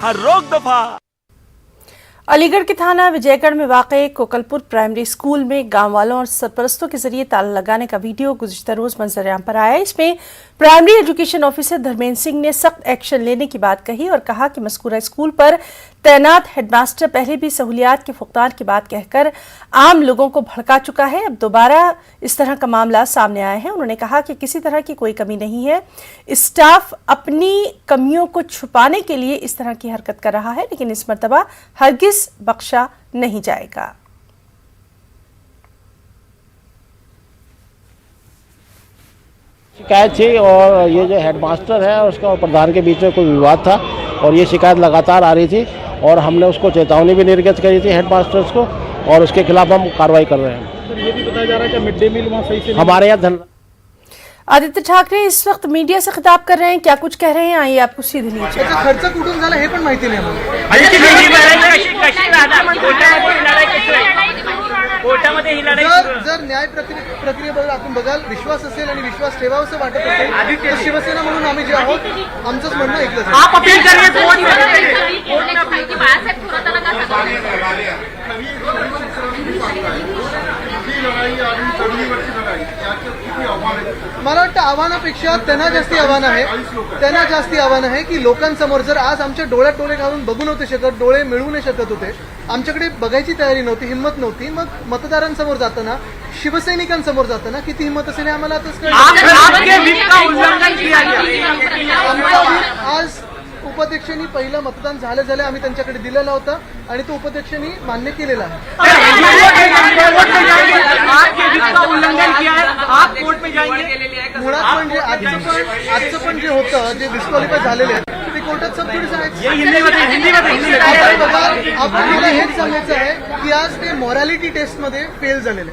हर रोक दफा। अलीगढ़ के थाना विजयगढ़ में वाक़े कोकलपुर प्राइमरी स्कूल में गांव वालों और सरपरस्तों के जरिए ताला लगाने का वीडियो गुज़िश्ता रोज मंजर-ए-आम पर आया। इसमें primary education officer Dharmendra Singh ने सख्त एक्शन लेने की बात कही और कहा कि मज़कूरा स्कूल पर तैनात हेडमास्टर पहले भी सहूलियात के फुकदान की बात कहकर आम लोगों को भड़का चुका है। अब दोबारा इस तरह का मामला सामने आया है। उन्होंने कहा कि किसी तरह की कोई कमी नहीं है, स्टाफ अपनी कमियों को छुपाने के लिए इस तरह की हरकत कर रहा है, लेकिन इस मर्तबा हरगिज बख्शा नहीं जाएगा। शिकायत थी और ये जो हेडमास्टर है उसका और प्रधान के बीच में कोई विवाद था और ये शिकायत लगातार आ रही थी और हमने उसको चेतावनी भी निर्गत करी थी हेडमास्टर्स को और उसके खिलाफ हम कार्रवाई कर रहे हैं। सर ये भी बताया जा रहा है कि मिड डे मील वहाँ सही से हमारे यहाँ आदित्य ठाकरे इस वक्त मीडिया से खिताब कर रहे हैं, क्या कुछ कह रहे हैं, आइए आपको सीधे नीचे। खर्च कुठून झाला हे पण माहिती नाही जर न्याय प्रक्रियेबद्दल आपण बघाल विश्वास असेल आणि विश्वास ठेवावंसं वाटत असेल तर शिवसेना म्हणून आम्ही जे आहोत आमचंच म्हणणं ऐकलं मला वाटतं आव्हानापेक्षा त्यांना जास्ती आव्हान आहे की लोकांसमोर जर आज आमच्या डोळ्यात डोळे घालून बघू नव्हते शकत, डोळे मिळवू नाही शकत होते, आमच्याकडे बघायची तयारी नव्हती, हिंमत नव्हती, मग मतदारांसमोर जाताना शिवसैनिकांसमोर जाताना किती हिंमत असेल आम्हाला आताच आज उपाध्यक्षांनी पहिलं मतदान झालं आम्ही त्यांच्याकडे दिलेला होता आणि तो उपाध्यक्षांनी मान्य केलेला आहे। मुळात म्हणजे आजचं पण जे होतं जे डिस्क्वालिफाय झालेले आहे ते कोर्टात सब थोडी आपल्याला हेच सांगायचं आहे की आज ते मॉरॅलिटी टेस्ट मध्ये फेल झालेले।